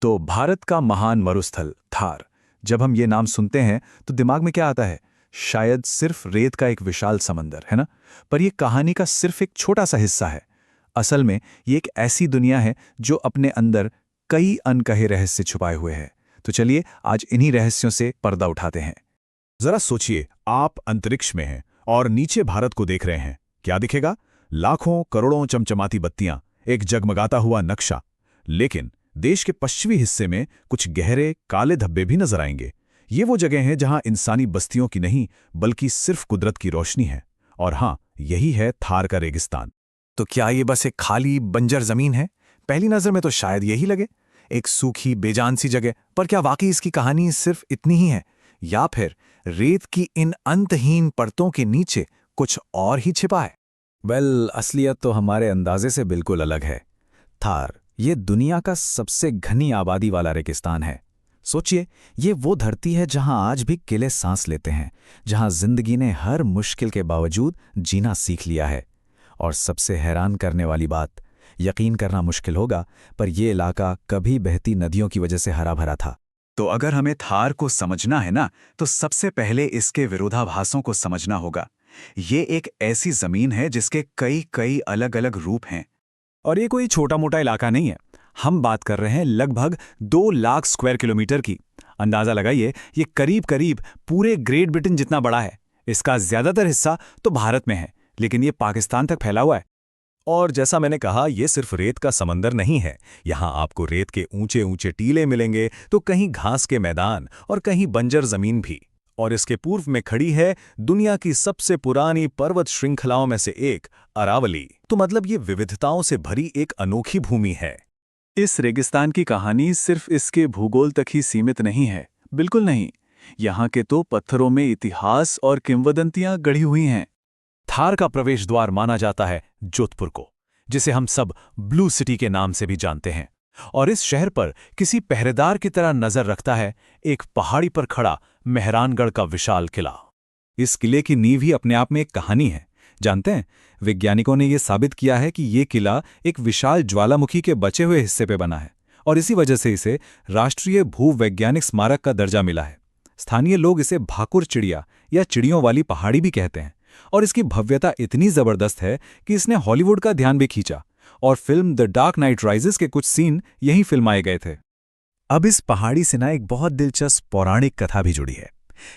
तो भारत का महान मरुस्थल थार, जब हम ये नाम सुनते हैं तो दिमाग में क्या आता है? शायद सिर्फ रेत का एक विशाल समंदर, है ना? पर यह कहानी का सिर्फ एक छोटा सा हिस्सा है। असल में ये एक ऐसी दुनिया है जो अपने अंदर कई अनकहे रहस्य छुपाए हुए है। तो चलिए आज इन्हीं रहस्यों से पर्दा उठाते हैं। जरा सोचिए, आप अंतरिक्ष में हैं और नीचे भारत को देख रहे हैं। क्या दिखेगा? लाखों करोड़ों चमचमाती बत्तियां, एक जगमगाता हुआ नक्शा। लेकिन देश के पश्चिमी हिस्से में कुछ गहरे काले धब्बे भी नजर आएंगे। ये वो जगह हैं जहां इंसानी बस्तियों की नहीं, बल्कि सिर्फ कुदरत की रोशनी है। और हां, यही है थार का रेगिस्तान। तो क्या ये बस एक खाली बंजर जमीन है? पहली नजर में तो शायद यही लगे, एक सूखी बेजान सी जगह। पर क्या वाकई इसकी कहानी सिर्फ इतनी ही है, या फिर रेत की इन अंतहीन परतों के नीचे कुछ और ही छिपा है? असलियत तो हमारे अंदाजे से बिल्कुल अलग है। थार ये दुनिया का सबसे घनी आबादी वाला रेगिस्तान है। सोचिए, ये वो धरती है जहां आज भी किले सांस लेते हैं, जहां जिंदगी ने हर मुश्किल के बावजूद जीना सीख लिया है। और सबसे हैरान करने वाली बात, यकीन करना मुश्किल होगा, पर यह इलाका कभी बहती नदियों की वजह से हरा भरा था। तो अगर हमें थार को समझना है ना, तो सबसे पहले इसके विरोधाभासों को समझना होगा। ये एक ऐसी जमीन है जिसके कई कई अलग अलग रूप हैं। और ये कोई छोटा मोटा इलाका नहीं है। हम बात कर रहे हैं लगभग 2 लाख स्क्वायर किलोमीटर की। अंदाजा लगाइए, ये करीब करीब पूरे ग्रेट ब्रिटेन जितना बड़ा है। इसका ज्यादातर हिस्सा तो भारत में है, लेकिन ये पाकिस्तान तक फैला हुआ है। और जैसा मैंने कहा, ये सिर्फ रेत का समंदर नहीं है। यहाँ आपको रेत के ऊंचे ऊंचे टीले मिलेंगे, तो कहीं घास के मैदान और कहीं बंजर जमीन भी। और इसके पूर्व में खड़ी है दुनिया की सबसे पुरानी पर्वत श्रृंखलाओं में से एक, अरावली। तो मतलब ये विविधताओं से भरी एक अनोखी भूमि है। इस रेगिस्तान की कहानी सिर्फ इसके भूगोल तक ही सीमित नहीं है, बिल्कुल नहीं। यहाँ के तो पत्थरों में इतिहास और किंवदंतियां गढ़ी हुई हैं। थार का प्रवेश द्वार माना जाता है जोधपुर को, जिसे हम सब ब्लू सिटी के नाम से भी जानते हैं। और इस शहर पर किसी पहरेदार की तरह नजर रखता है एक पहाड़ी पर खड़ा मेहरानगढ़ का विशाल किला। इस किले की नींव ही अपने आप में एक कहानी है। जानते हैं, वैज्ञानिकों ने यह साबित किया है कि यह किला एक विशाल ज्वालामुखी के बचे हुए हिस्से पे बना है, और इसी वजह से इसे राष्ट्रीय भूवैज्ञानिक स्मारक का दर्जा मिला है। स्थानीय लोग इसे भाकुर चिड़िया या चिड़ियों वाली पहाड़ी भी कहते हैं। और इसकी भव्यता इतनी जबरदस्त है कि इसने हॉलीवुड का ध्यान भी खींचा, और film the dark night rises के कुछ सीन यहीं फिल्माए गए थे। अब इस पहाड़ी से ना एक बहुत दिलचस्प पौराणिक कथा भी जुड़ी है।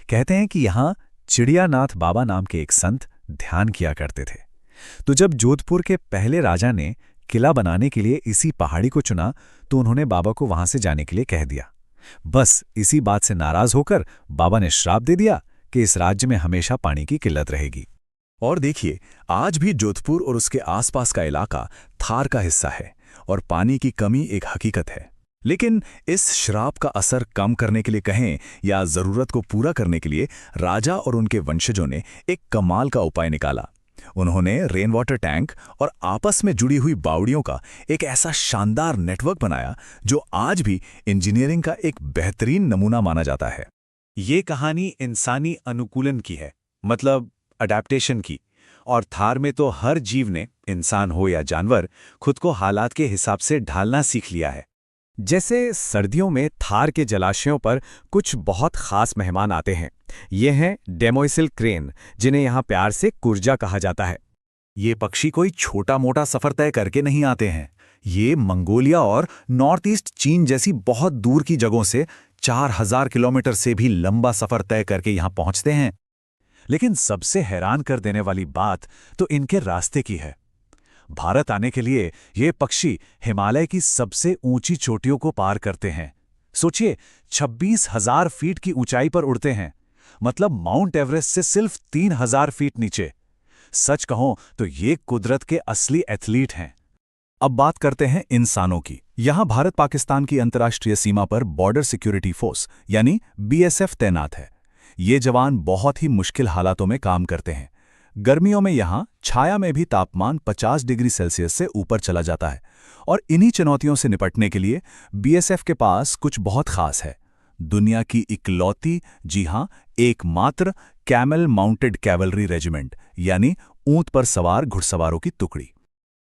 कहते हैं कि यहाँ चिड़ियानाथ बाबा नाम के एक संत ध्यान किया करते थे। तो जब जोधपुर के पहले राजा ने किला बनाने के लिए इसी पहाड़ी को चुना, तो उन्होंने बाबा को वहां से जाने के लिए कह दिया। बस इसी बात से नाराज होकर बाबा ने श्राप दे दिया कि इस राज्य में हमेशा पानी की किल्लत रहेगी। और देखिए, आज भी जोधपुर और उसके आसपास का इलाका थार का हिस्सा है, और पानी की कमी एक हकीकत है। लेकिन इस श्राप का असर कम करने के लिए कहें या जरूरत को पूरा करने के लिए, राजा और उनके वंशजों ने एक कमाल का उपाय निकाला। उन्होंने रेन वाटर टैंक और आपस में जुड़ी हुई बावड़ियों का एक ऐसा शानदार नेटवर्क बनाया जो आज भी इंजीनियरिंग का एक बेहतरीन नमूना माना जाता है। ये कहानी इंसानी अनुकूलन की है, मतलब अडैप्टेशन की। और थार में तो हर जीव ने, इंसान हो या जानवर, खुद को हालात के हिसाब से ढालना सीख लिया है। जैसे सर्दियों में थार के जलाशयों पर कुछ बहुत खास मेहमान आते हैं। ये हैं डेमोइसिल क्रेन, जिन्हें यहाँ प्यार से कुर्जा कहा जाता है। ये पक्षी कोई छोटा मोटा सफर तय करके नहीं आते हैं। ये मंगोलिया और नॉर्थ ईस्ट चीन जैसी बहुत दूर की जगहों से 4000 किलोमीटर से भी लंबा सफर तय करके यहाँ पहुँचते हैं। लेकिन सबसे हैरान कर देने वाली बात तो इनके रास्ते की है। भारत आने के लिए ये पक्षी हिमालय की सबसे ऊंची चोटियों को पार करते हैं। सोचिए, 26,000 फीट की ऊंचाई पर उड़ते हैं, मतलब माउंट एवरेस्ट से सिर्फ 3,000 फीट नीचे। सच कहूं तो ये कुदरत के असली एथलीट हैं। अब बात करते हैं इंसानों की। यहां भारत पाकिस्तान की अंतर्राष्ट्रीय सीमा पर बॉर्डर सिक्योरिटी फोर्स यानी BSF तैनात है। ये जवान बहुत ही मुश्किल हालातों में काम करते हैं। गर्मियों में यहाँ छाया में भी तापमान 50 डिग्री सेल्सियस से ऊपर चला जाता है, और इन्हीं चुनौतियों से निपटने के लिए BSF के पास कुछ बहुत खास है। दुनिया की इकलौती, जी हां, एकमात्र कैमल माउंटेड कैवलरी रेजिमेंट, यानी ऊंट पर सवार घुड़सवारों की टुकड़ी।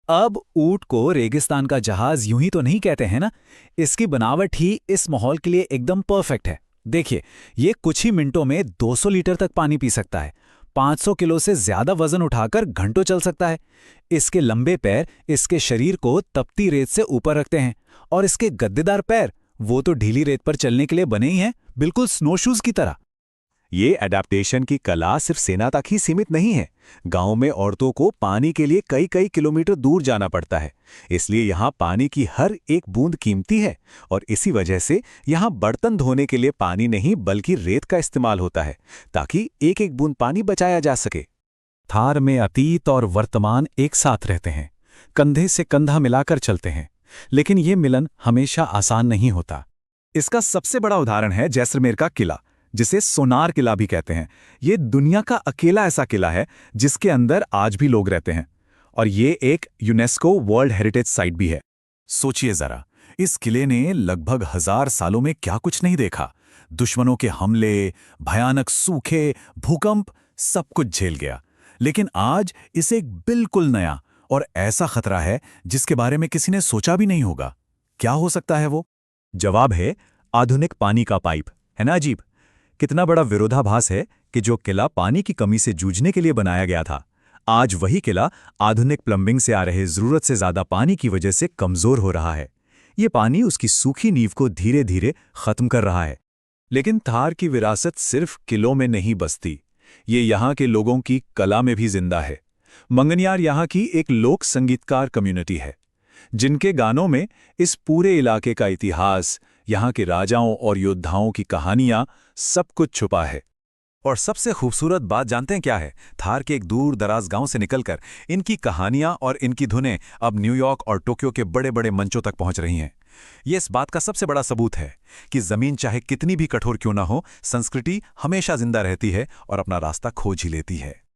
अब ऊंट को रेगिस्तान का जहाज यूं ही तो नहीं कहते हैं ना, इसकी बनावट ही इस माहौल के लिए एकदम परफेक्ट है। देखिए, ये कुछ ही मिनटों में 200 लीटर तक पानी पी सकता है, 500 किलो से ज्यादा वजन उठाकर घंटों चल सकता है। इसके लंबे पैर इसके शरीर को तपती रेत से ऊपर रखते हैं, और इसके गद्देदार पैर वो तो ढीली रेत पर चलने के लिए बने ही हैं, बिल्कुल स्नोशूज की तरह। ये एडेप्टेशन की कला सिर्फ सेना तक ही सीमित नहीं है। गांव में औरतों को पानी के लिए कई कई किलोमीटर दूर जाना पड़ता है, इसलिए यहाँ पानी की हर एक बूंद कीमती है। और इसी वजह से यहाँ बर्तन धोने के लिए पानी नहीं बल्कि रेत का इस्तेमाल होता है, ताकि एक एक बूंद पानी बचाया जा सके। थार में अतीत और वर्तमान एक साथ रहते हैं, कंधे से कंधा मिलाकर चलते हैं, लेकिन ये मिलन हमेशा आसान नहीं होता। इसका सबसे बड़ा उदाहरण है जैसलमेर का किला, जिसे सोनार किला भी कहते हैं। ये दुनिया का अकेला ऐसा किला है जिसके अंदर आज भी लोग रहते हैं, और ये एक यूनेस्को वर्ल्ड हेरिटेज साइट भी है। सोचिए जरा, इस किले ने लगभग 1000 सालों में क्या कुछ नहीं देखा। दुश्मनों के हमले, भयानक सूखे, भूकंप, सब कुछ झेल गया। लेकिन आज इसे एक बिल्कुल नया और ऐसा खतरा है जिसके बारे में किसी ने सोचा भी नहीं होगा। क्या हो सकता है वो? जवाब है आधुनिक पानी का पाइप। है ना अजीब? कितना बड़ा विरोधाभास है कि जो किला पानी की कमी से जूझने के लिए बनाया गया था, आज वही किला आधुनिक प्लम्बिंग से आ रहे जरूरत से ज्यादा पानी की वजह से कमजोर हो रहा है। ये पानी उसकी सूखी नींव को धीरे धीरे खत्म कर रहा है। लेकिन थार की विरासत सिर्फ किलों में नहीं बसती, ये यहाँ के लोगों की कला में भी जिंदा है। मंगनियार यहाँ की एक लोक संगीतकार कम्युनिटी है, जिनके गानों में इस पूरे इलाके का इतिहास, यहाँ के राजाओं और योद्धाओं की कहानियां, सब कुछ छुपा है। और सबसे खूबसूरत बात जानते हैं क्या है? थार के एक दूर दराज गांव से निकलकर इनकी कहानियां और इनकी धुनें अब न्यूयॉर्क और टोक्यो के बड़े बड़े मंचों तक पहुंच रही हैं। ये इस बात का सबसे बड़ा सबूत है कि जमीन चाहे कितनी भी कठोर क्यों ना हो, संस्कृति हमेशा जिंदा रहती है और अपना रास्ता खोज ही लेती है।